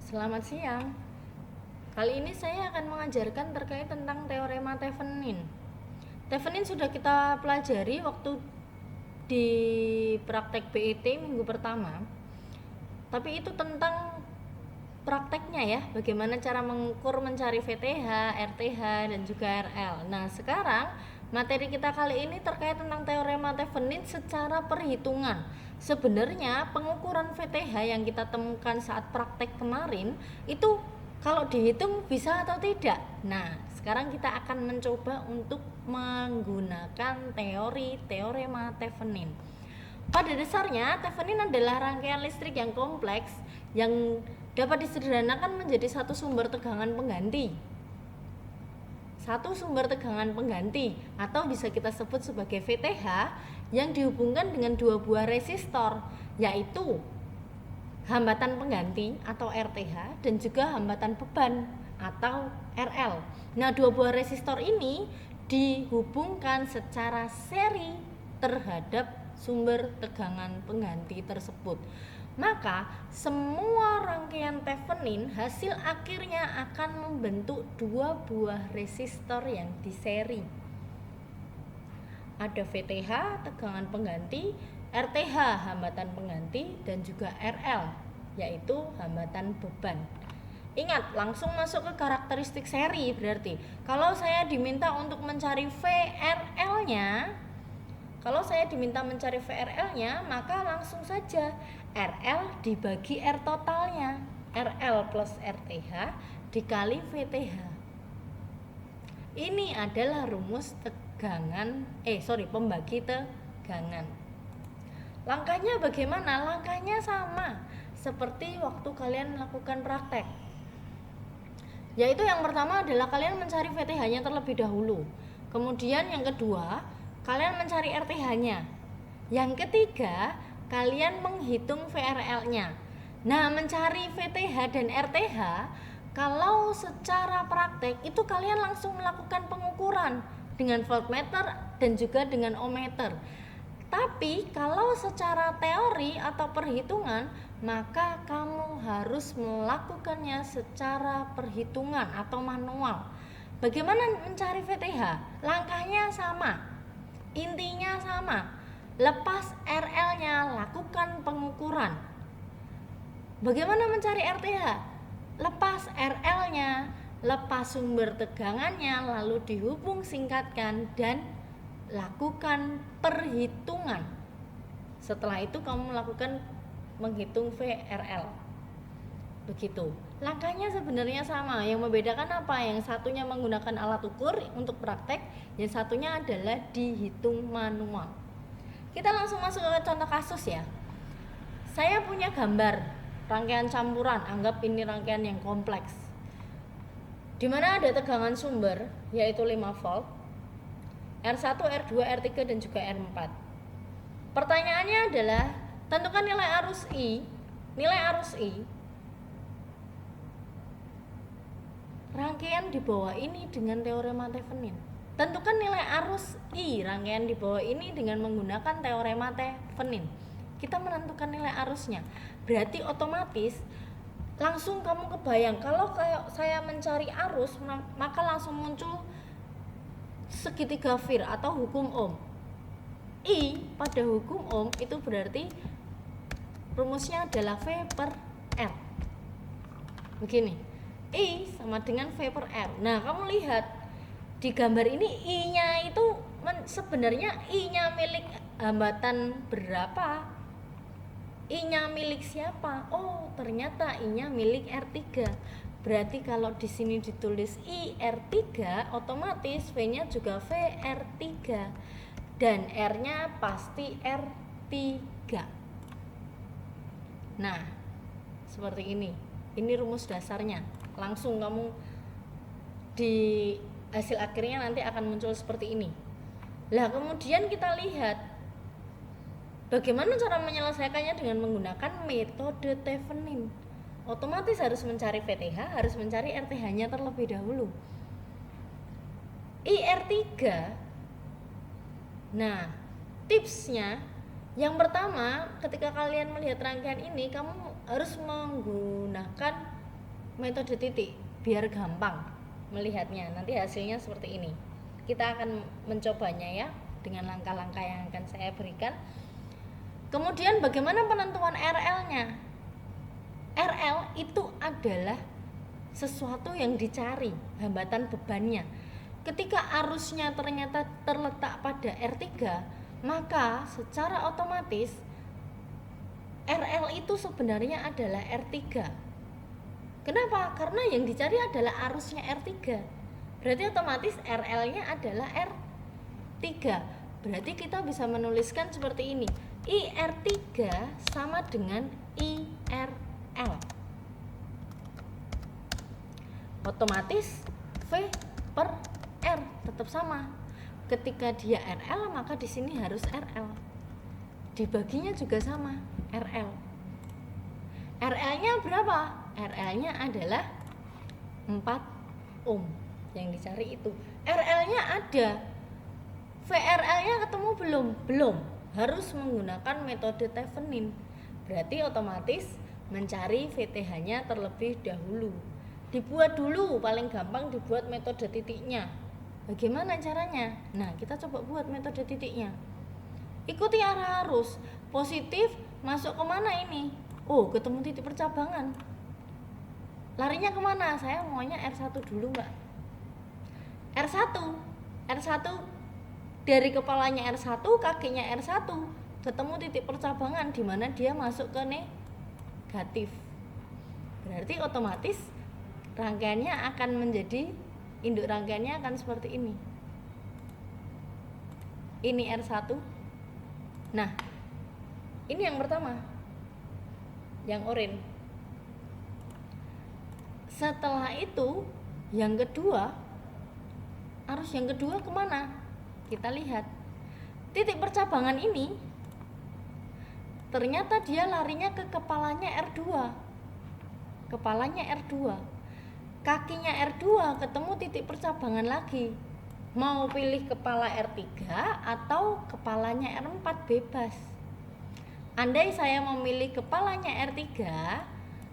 Selamat siang. Kali ini saya akan mengajarkan terkait tentang teorema Thevenin. Thevenin sudah kita pelajari waktu di praktek BET minggu pertama. Tapi itu tentang prakteknya ya, bagaimana cara mengukur mencari VTH, RTH, dan juga RL. Nah, sekarang materi kita kali ini terkait tentang teorema Thevenin secara perhitungan. Sebenarnya pengukuran VTH yang kita temukan saat praktek kemarin itu kalau dihitung bisa atau tidak. Nah, sekarang kita akan mencoba untuk menggunakan teori teorema Thevenin. Pada dasarnya, Thevenin adalah rangkaian listrik yang kompleks yang dapat disederhanakan menjadi satu sumber tegangan pengganti. Satu sumber tegangan pengganti atau bisa kita sebut sebagai VTH yang dihubungkan dengan dua buah resistor, yaitu hambatan pengganti atau RTH dan juga hambatan beban atau RL. Nah, dua buah resistor ini dihubungkan secara seri terhadap sumber tegangan pengganti tersebut. Maka semua rangkaian Thevenin hasil akhirnya akan membentuk dua buah resistor yang diseri. Ada VTH tegangan pengganti, RTH hambatan pengganti, dan juga RL yaitu hambatan beban. Ingat, langsung masuk ke karakteristik seri. Berarti kalau saya diminta untuk mencari VRL-nya, maka langsung saja RL dibagi R totalnya, RL plus RTH dikali VTH. Ini adalah rumus pembagi tegangan. Langkahnya bagaimana? Langkahnya sama seperti waktu kalian melakukan praktek. Yaitu yang pertama adalah kalian mencari VTH-nya terlebih dahulu. Kemudian yang kedua, kalian mencari RTH-nya. Yang ketiga, kalian menghitung VRL-nya. Nah, mencari VTH dan RTH, kalau secara praktek itu kalian langsung melakukan pengukuran dengan voltmeter dan juga dengan ohmmeter. Tapi kalau secara teori atau perhitungan, maka kamu harus melakukannya secara perhitungan atau manual. Bagaimana mencari VTH? Langkahnya sama, intinya sama. Lepas RL-nya, lakukan pengukuran. Bagaimana mencari RTH? Lepas RL-nya, lepas sumber tegangannya, lalu dihubung singkatkan dan lakukan perhitungan. Setelah itu kamu melakukan menghitung VRL. Begitu. Langkahnya sebenarnya sama. Yang membedakan apa? Yang satunya menggunakan alat ukur untuk praktek, yang satunya adalah dihitung manual. Kita langsung masuk ke contoh kasus ya. Saya punya gambar rangkaian campuran, anggap ini rangkaian yang kompleks, di mana ada tegangan sumber yaitu 5 volt, R1, R2, R3 dan juga R4. Pertanyaannya adalah tentukan nilai arus I. Rangkaian di bawah ini dengan teorema Thevenin. Tentukan nilai arus I rangkaian di bawah ini dengan menggunakan teorema Thevenin. Kita menentukan nilai arusnya. Berarti otomatis langsung kamu kebayang kalau kayak saya mencari arus, maka langsung muncul segitiga Fir atau hukum Ohm. I pada hukum Ohm itu berarti rumusnya adalah V per R. Begini, I sama dengan V per R. Nah, kamu lihat di gambar ini I-nya itu sebenarnya I-nya milik hambatan berapa? I-nya milik siapa? Oh, ternyata I-nya milik R3. Berarti kalau di sini ditulis IR3, otomatis V-nya juga VR3 dan R-nya pasti R3. Nah, seperti ini. Ini rumus dasarnya. Langsung kamu di hasil akhirnya nanti akan muncul seperti ini. Lah, kemudian kita lihat bagaimana cara menyelesaikannya dengan menggunakan metode Thevenin. Otomatis harus mencari VTH, harus mencari RTH-nya terlebih dahulu. IR3. Nah, tipsnya yang pertama, ketika kalian melihat rangkaian ini, kamu harus menggunakan metode titik biar gampang melihatnya. Nanti hasilnya seperti ini. Kita akan mencobanya ya dengan langkah-langkah yang akan saya berikan. Kemudian bagaimana penentuan RL-nya? RL itu adalah sesuatu yang dicari, hambatan bebannya. Ketika arusnya ternyata terletak pada R3, maka secara otomatis RL itu sebenarnya adalah R3. Kenapa? Karena yang dicari adalah arusnya R3. Berarti otomatis RL-nya adalah R3. Berarti kita bisa menuliskan seperti ini. IR3 sama dengan IRL. Otomatis V per R tetap sama. Ketika dia RL, maka di sini harus RL. Dibaginya juga sama, RL. RL-nya berapa? RL-nya adalah 4 ohm. Yang dicari itu. RL-nya ada. VRL-nya ketemu belum? Belum. Harus menggunakan metode Thevenin. Berarti otomatis mencari VTH-nya terlebih dahulu. Dibuat dulu, paling gampang dibuat metode titiknya. Bagaimana caranya? Nah, kita coba buat metode titiknya. Ikuti arah arus. Positif masuk kemana ini? Oh, ketemu titik percabangan. Larinya kemana? Saya maunya R1 dulu mbak. R1 dari kepalanya R1, kakinya R1, ketemu titik percabangan di mana dia masuk ke negatif. Berarti otomatis rangkaiannya akan menjadi, induk rangkaiannya akan seperti ini. Ini R1. Nah, ini yang pertama, yang oranye. Setelah itu, yang kedua, arus yang kedua kemana? Kita lihat titik percabangan ini ternyata dia larinya ke kepalanya R2. Kepalanya R2. Kakinya R2 ketemu titik percabangan lagi. Mau pilih kepala R3 atau kepalanya R4 bebas. Andai saya memilih kepalanya R3,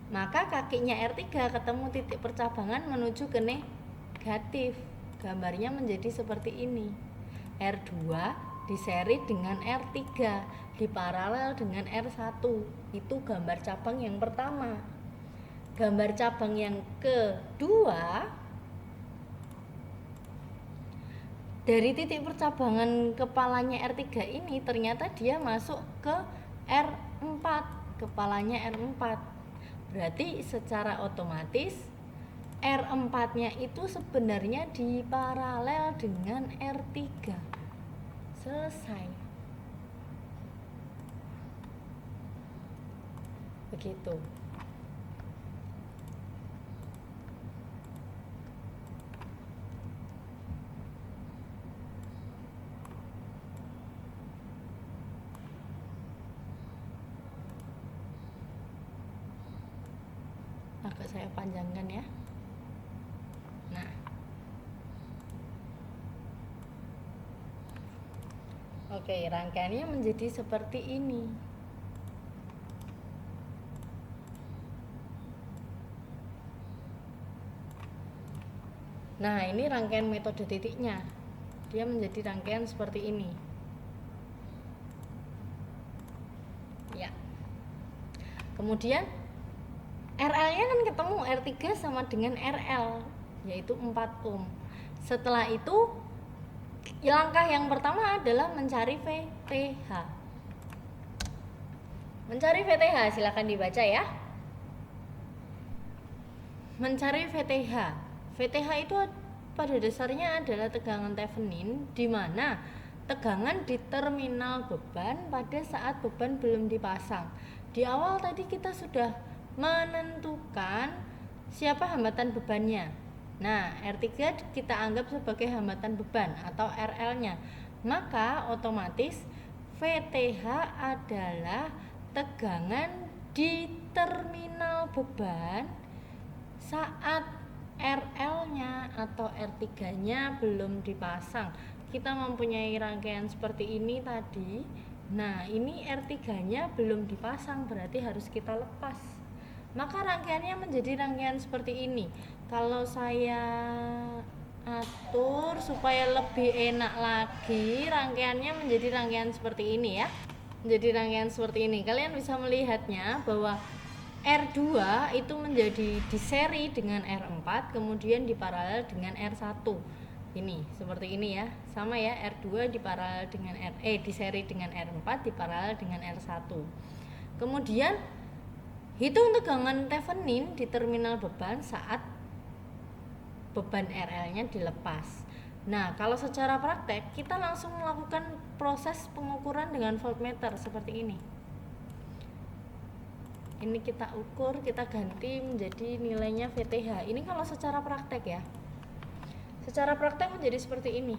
maka kakinya R3 ketemu titik percabangan menuju ke negatif. Gambarnya menjadi seperti ini. R2 diseri dengan R3, diparalel dengan R1. Itu gambar cabang yang pertama. Gambar cabang yang kedua, dari titik percabangan kepalanya R3 ini ternyata dia masuk ke R4, kepalanya R4. Berarti secara otomatis R4-nya itu sebenarnya diparalel dengan R3. Selesai. Begitu. Agak saya panjangkan ya. Nah, oke, rangkaiannya menjadi seperti ini. Nah, ini rangkaian metode titiknya. Dia menjadi rangkaian seperti ini. Ya. Kemudian RL-nya kan ketemu R3 sama dengan RL, yaitu 4 ohm. Setelah itu langkah yang pertama adalah mencari VTH. Mencari VTH, silakan dibaca ya. Mencari VTH. VTH itu pada dasarnya adalah tegangan Thevenin, di mana tegangan di terminal beban pada saat beban belum dipasang. Di awal tadi kita sudah menentukan siapa hambatan bebannya. Nah, R3 kita anggap sebagai hambatan beban atau RL-nya. Maka otomatis VTH adalah tegangan di terminal beban saat RL-nya atau R3-nya belum dipasang. Kita mempunyai rangkaian seperti ini tadi. Nah, ini R3-nya belum dipasang, berarti harus kita lepas. maka rangkaiannya menjadi rangkaian seperti ini. Kalau saya atur supaya lebih enak lagi, rangkaiannya menjadi rangkaian seperti ini ya. Menjadi rangkaian seperti ini. Kalian bisa melihatnya bahwa R2 itu menjadi di seri dengan R4, kemudian diparalel dengan R1. Ini seperti ini ya. Sama ya, R2 diparalel dengan di seri dengan R4 diparalel dengan R1. Kemudian hitung tegangan Thevenin di terminal beban saat beban RL-nya dilepas. Nah, kalau secara praktek kita langsung melakukan proses pengukuran dengan voltmeter seperti ini. Ini kita ukur, kita ganti menjadi nilainya VTH. Ini kalau secara praktek ya. Secara praktek menjadi seperti ini.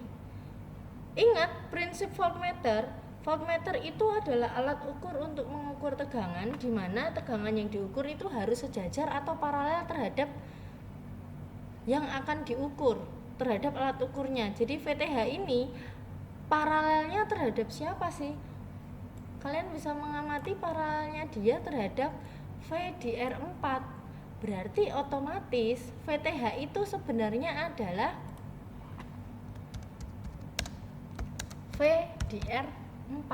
Ingat prinsip voltmeter. Voltmeter itu adalah alat ukur untuk mengukur tegangan, di mana tegangan yang diukur itu harus sejajar atau paralel terhadap yang akan diukur, terhadap alat ukurnya. Jadi VTH ini paralelnya terhadap siapa sih? Kalian bisa mengamati paralelnya dia terhadap V di R4. Berarti otomatis VTH itu sebenarnya adalah V di R4.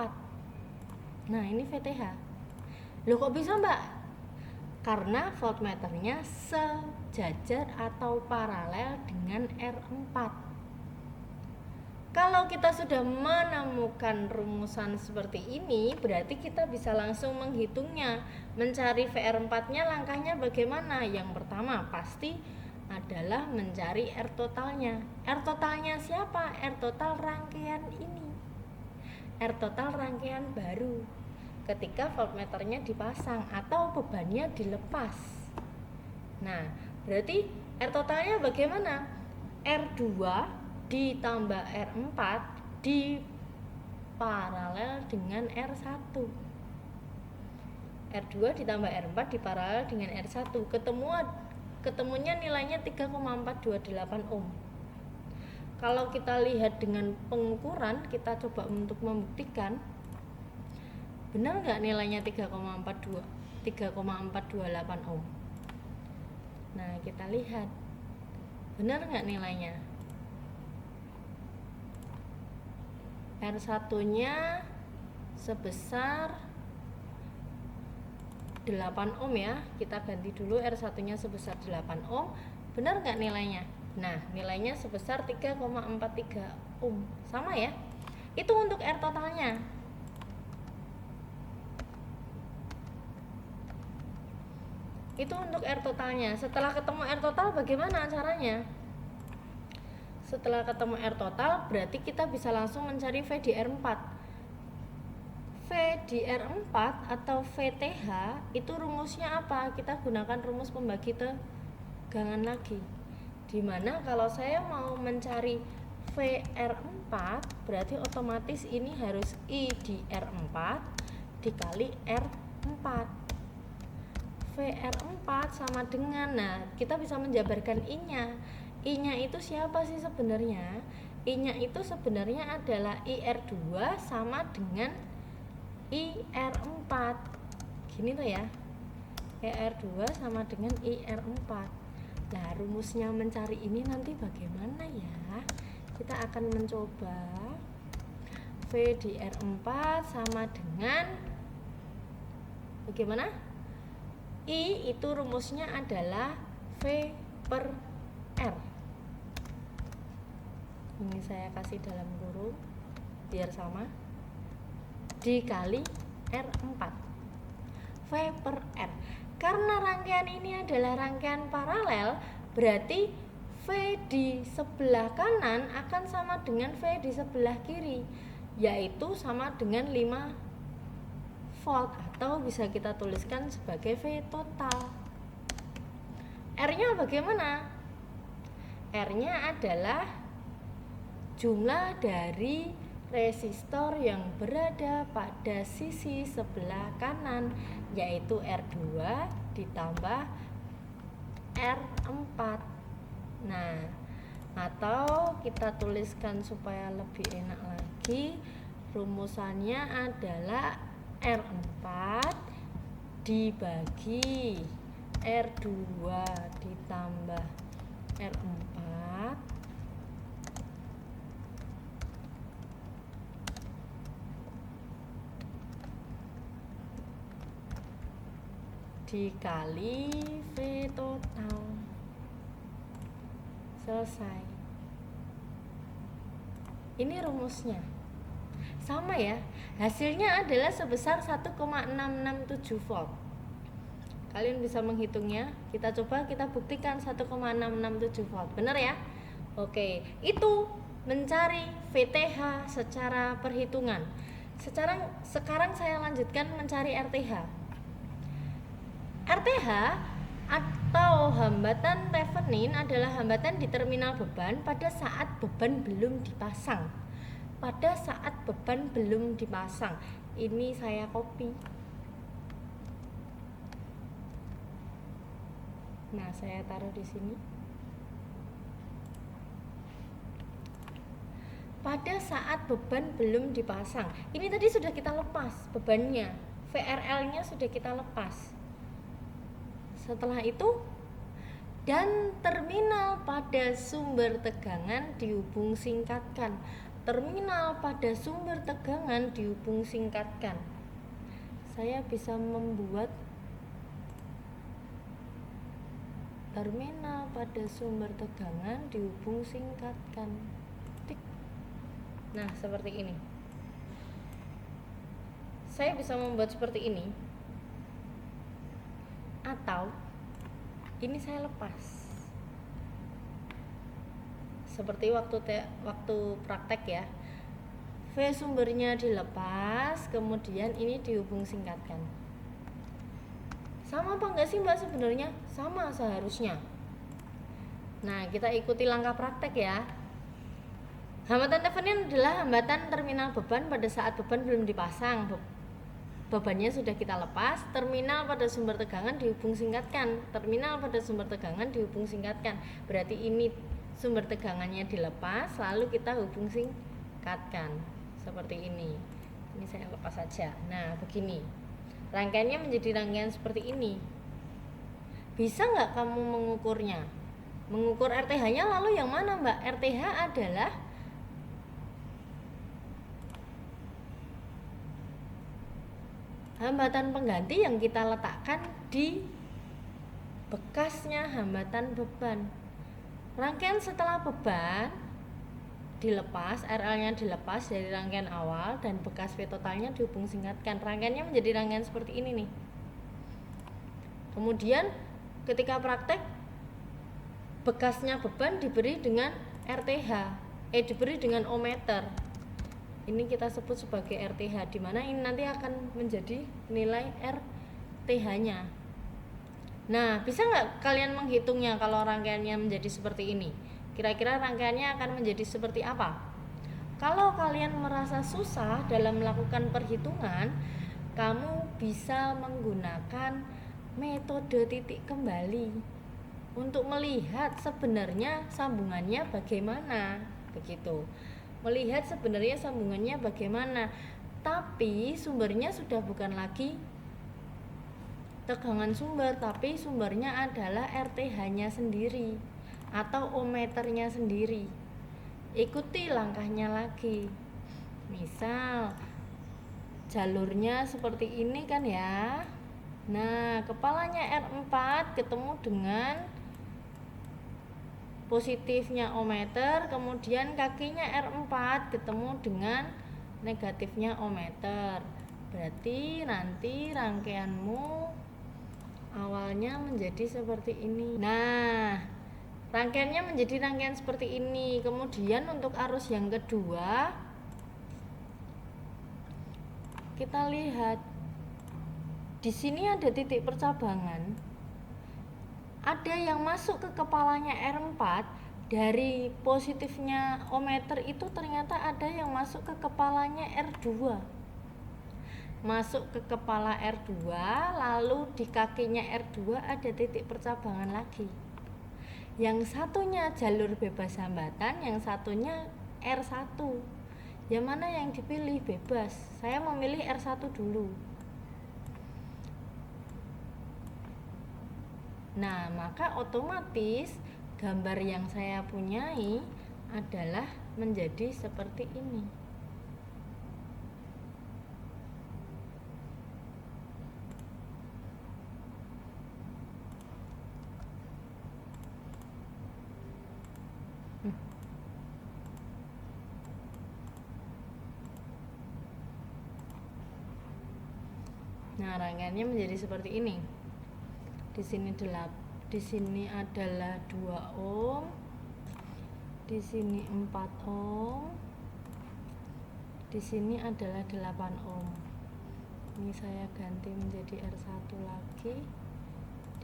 Nah, ini VTH. Loh, kok bisa, Mbak? Karena voltmeternya sejajar atau paralel dengan R4. Kalau kita sudah menemukan rumusan seperti ini, berarti kita bisa langsung menghitungnya. Mencari VR4-nya langkahnya bagaimana? Yang pertama pasti adalah mencari R totalnya. R totalnya siapa? R total rangkaian ini. R total rangkaian baru ketika voltmeternya dipasang atau bebannya dilepas. Nah, berarti R totalnya bagaimana? R2 ditambah R4 di paralel dengan R1. R2 ditambah R4 di paralel dengan R1. Ketemunya nilainya 3,428 ohm. Kalau kita lihat dengan pengukuran, kita coba untuk membuktikan benar nggak nilainya 3,428 ohm. Nah, kita lihat benar nggak nilainya. R1 nya sebesar 8 ohm ya. Kita ganti dulu, R1 nya sebesar 8 ohm. Benar nggak nilainya? Nah, nilainya sebesar 3,43 ohm. Sama ya. Itu untuk R totalnya. Itu untuk R totalnya. Setelah ketemu R total bagaimana caranya? Setelah ketemu R total berarti kita bisa langsung mencari V di R4. V di R4 atau VTH itu rumusnya apa? Kita gunakan rumus pembagi tegangan lagi. Dimana kalau saya mau mencari VR4 berarti otomatis ini harus I di R4 dikali R4. VR4 sama dengan, nah kita bisa menjabarkan I-nya. I-nya itu siapa sih sebenarnya? I-nya itu sebenarnya adalah IR2 sama dengan IR4. Gini tuh ya. IR2 sama dengan IR4. Nah, rumusnya mencari ini nanti bagaimana ya? Kita akan mencoba. V di R4 sama dengan bagaimana? I itu rumusnya adalah V per R. Ini saya kasih dalam kurung biar sama, dikali R4 V per R. Karena rangkaian ini adalah rangkaian paralel, berarti V di sebelah kanan akan sama dengan V di sebelah kiri, yaitu sama dengan 5 volt, atau bisa kita tuliskan sebagai V total. R-nya bagaimana? R-nya adalah jumlah dari resistor yang berada pada sisi sebelah kanan, yaitu R2 ditambah R4. Nah, atau kita tuliskan supaya lebih enak lagi, rumusannya adalah R4 dibagi R2 ditambah R4 dikali V total. Selesai. Ini rumusnya. Sama ya, hasilnya adalah sebesar 1,667 volt. Kalian bisa menghitungnya. Kita coba, kita buktikan 1,667 volt. Benar ya? Oke, itu mencari VTH secara perhitungan. Sekarang saya lanjutkan mencari RTH. RTH atau hambatan Thevenin adalah hambatan di terminal beban pada saat beban belum dipasang. Pada saat beban belum dipasang. Ini saya copy. Nah, saya taruh di sini. Pada saat beban belum dipasang. Ini tadi sudah kita lepas bebannya. VRL-nya sudah kita lepas. Setelah itu, dan terminal pada sumber tegangan dihubung singkatkan. Terminal pada sumber tegangan dihubung singkatkan. Saya bisa membuat terminal pada sumber tegangan dihubung singkatkan. Tik. Nah, seperti ini. Saya bisa membuat seperti ini. Atau ini saya lepas seperti waktu praktek ya, V sumbernya dilepas, kemudian ini dihubung singkatkan. Sama apa enggak sih Mbak sebenarnya? Sama seharusnya. Nah, kita ikuti langkah praktek ya. Hambatan Thevenin adalah hambatan terminal beban pada saat beban belum dipasang. Bebannya sudah kita lepas, terminal pada sumber tegangan dihubung singkatkan. Terminal pada sumber tegangan dihubung singkatkan. Berarti ini sumber tegangannya dilepas, lalu kita hubung singkatkan. Seperti ini. Ini saya lepas saja. Nah, begini. Rangkaiannya menjadi rangkaian seperti ini. Bisa nggak kamu mengukurnya? Mengukur RTH-nya lalu yang mana Mbak? RTH adalah hambatan pengganti yang kita letakkan di bekasnya hambatan beban. Rangkaian setelah beban dilepas, RL-nya dilepas dari rangkaian awal dan bekas V totalnya dihubung singkatkan. Rangkaiannya menjadi rangkaian seperti ini nih. Kemudian ketika praktek, bekasnya beban diberi dengan RTH, diberi dengan ohmmeter. Ini kita sebut sebagai RTH, di mana ini nanti akan menjadi nilai RTH-nya. Nah, bisa nggak kalian menghitungnya kalau rangkaiannya menjadi seperti ini? Kira-kira rangkaiannya akan menjadi seperti apa? Kalau kalian merasa susah dalam melakukan perhitungan, kamu bisa menggunakan metode titik kembali untuk melihat sebenarnya sambungannya bagaimana, begitu. Melihat sebenarnya sambungannya bagaimana, tapi sumbernya sudah bukan lagi tegangan sumber, tapi sumbernya adalah RTH-nya sendiri atau ohmmeternya sendiri. Ikuti langkahnya lagi. Misal jalurnya seperti ini kan ya. Nah, kepalanya R4 ketemu dengan positifnya ohmmeter, kemudian kakinya R4 ketemu dengan negatifnya ohmmeter. Berarti nanti rangkaianmu awalnya menjadi seperti ini. Nah, rangkaiannya menjadi rangkaian seperti ini. Kemudian untuk arus yang kedua, kita lihat di sini ada titik percabangan. Ada yang masuk ke kepalanya R4 dari positifnya ohmmeter itu, ternyata ada yang masuk ke kepalanya R2. Masuk ke kepala R2, lalu di kakinya R2 ada titik percabangan lagi. Yang satunya jalur bebas hambatan, yang satunya R1. Yang mana yang dipilih bebas? Saya memilih R1 dulu. Nah, maka otomatis gambar yang saya punyai adalah menjadi seperti ini. Nah, rangkaiannya menjadi seperti ini. Di sini adalah 2 ohm. Di sini 4 ohm. Di sini adalah 8 ohm. Ini saya ganti menjadi R1 lagi.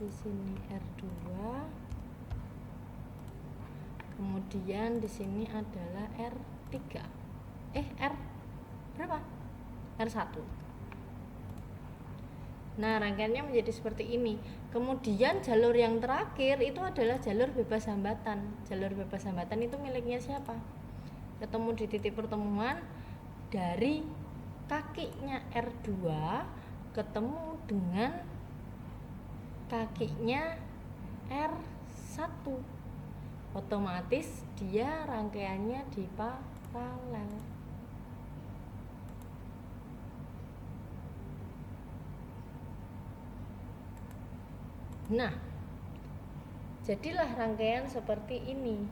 Di sini R2. Kemudian di sini adalah R3. R berapa? R1. Nah, rangkaiannya menjadi seperti ini. Kemudian jalur yang terakhir itu adalah jalur bebas hambatan. Jalur bebas hambatan itu miliknya siapa? Ketemu di titik pertemuan dari kakinya R2 ketemu dengan kakinya R1. Otomatis dia rangkaiannya di paralel. Nah, jadilah rangkaian seperti ini.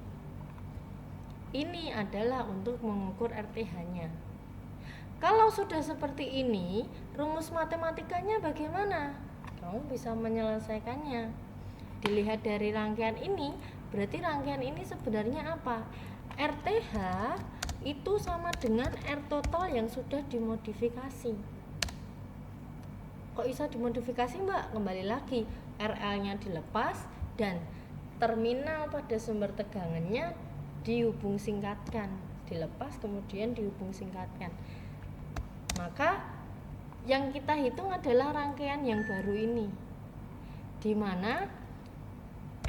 Ini adalah untuk mengukur RTH-nya. Kalau sudah seperti ini, rumus matematikanya bagaimana? Kamu bisa menyelesaikannya. Dilihat dari rangkaian ini, berarti rangkaian ini sebenarnya apa? RTH itu sama dengan R total yang sudah dimodifikasi. Kok bisa dimodifikasi, Mbak? Kembali lagi, RL-nya dilepas dan terminal pada sumber tegangannya dihubung singkatkan, dilepas kemudian dihubung singkatkan. Maka yang kita hitung adalah rangkaian yang baru ini, di mana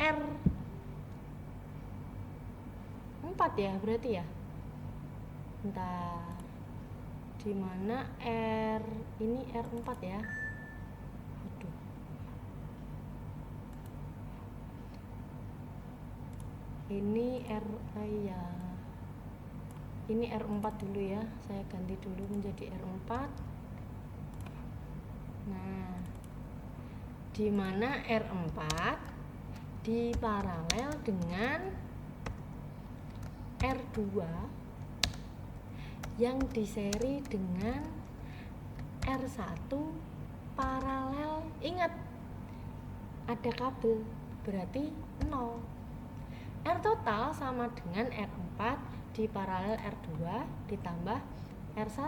R4 ya berarti ya. Bentar. Di mana ini R4 ya. Ini ya. Ini R4 dulu ya. Saya ganti dulu menjadi R4. Nah, di mana R4 di paralel dengan R2 yang diseri dengan R1 paralel. Ingat, ada kabel, berarti 0. R total sama dengan R4 di paralel R2 ditambah R1.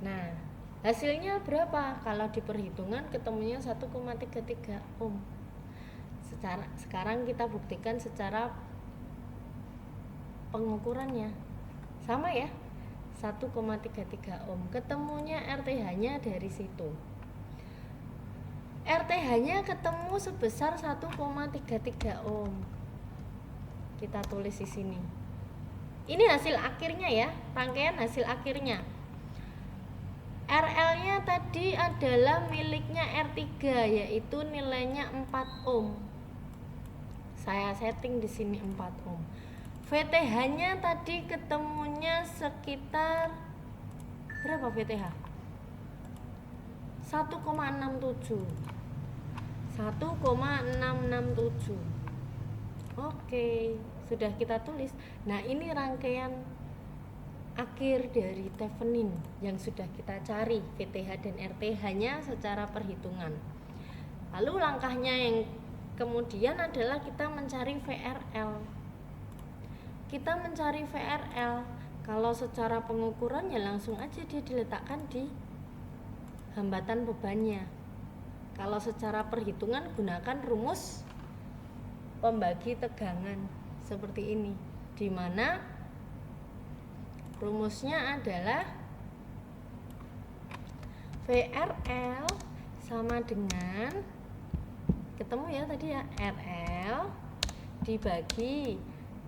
Nah, hasilnya berapa? Kalau diperhitungan ketemunya 1,33 ohm. Sekarang kita buktikan secara pengukurannya. Sama ya, 1,33 ohm. Ketemunya RTH-nya dari situ. RTH-nya ketemu sebesar 1,33 ohm. Kita tulis di sini. Ini hasil akhirnya ya, rangkaian hasil akhirnya. RL-nya tadi adalah miliknya R3, yaitu nilainya 4 ohm. Saya setting di sini 4 ohm. VTH-nya tadi ketemunya sekitar berapa VTH? 1,67. Oke, sudah kita tulis. Nah, ini rangkaian akhir dari Thevenin yang sudah kita cari VTH dan RTH-nya secara perhitungan. Lalu langkahnya yang kemudian adalah kita mencari VRL. Kita mencari VRL, kalau secara pengukuran ya langsung aja dia diletakkan di hambatan bebannya. Kalau secara perhitungan gunakan rumus pembagi tegangan seperti ini, di mana rumusnya adalah VRL sama dengan, ketemu ya tadi ya, RL dibagi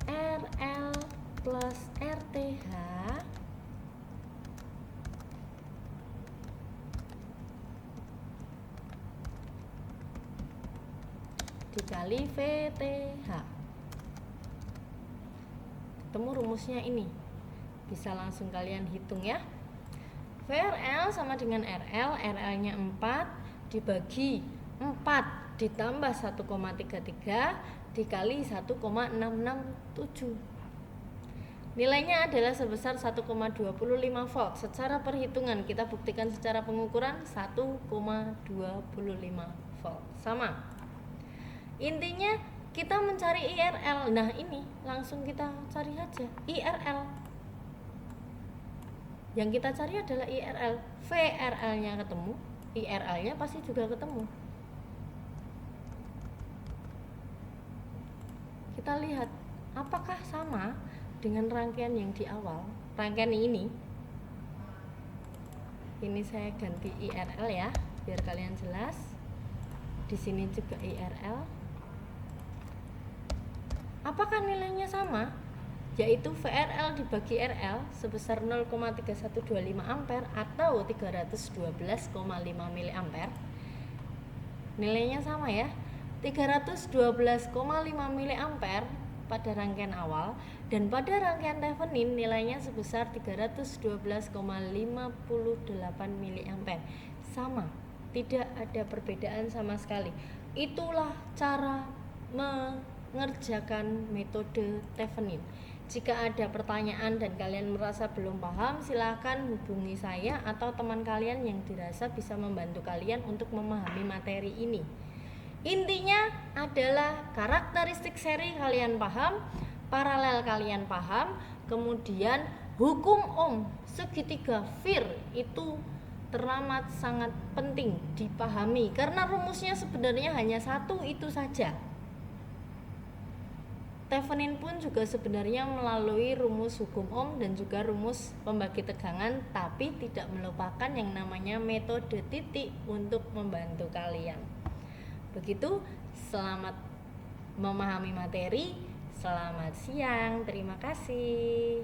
RL plus RTH dikali VTH. Ketemu rumusnya ini. Bisa langsung kalian hitung ya. VRL sama dengan RL, RL-nya 4 dibagi 4 ditambah 1,33 dikali 1,667. Nilainya adalah sebesar 1,25 volt. Secara perhitungan kita buktikan secara pengukuran 1,25 volt. Sama. Intinya kita mencari IRL. Nah, ini langsung kita cari aja IRL. Yang kita cari adalah IRL. VRL-nya ketemu, IRL-nya pasti juga ketemu. Kita lihat apakah sama dengan rangkaian yang di awal. Rangkaian ini saya ganti IRL ya, biar kalian jelas. Di sini juga IRL. Apakah nilainya sama? Yaitu VRL dibagi RL sebesar 0,3125 ampere atau 312,5 mA. Nilainya sama ya, 312,5 mA pada rangkaian awal, dan pada rangkaian Thevenin nilainya sebesar 312,58 mA. Sama, tidak ada perbedaan sama sekali. Itulah cara mengerjakan metode Thevenin. Jika ada pertanyaan dan kalian merasa belum paham, silakan hubungi saya atau teman kalian yang dirasa bisa membantu kalian untuk memahami materi ini. Intinya adalah karakteristik seri kalian paham, paralel kalian paham, kemudian hukum Ohm segitiga Fir itu teramat sangat penting dipahami karena rumusnya sebenarnya hanya satu, itu saja. Thevenin pun juga sebenarnya melalui rumus hukum Ohm dan juga rumus pembagi tegangan, tapi tidak melupakan yang namanya metode titik untuk membantu kalian. Begitu, selamat memahami materi, selamat siang, terima kasih.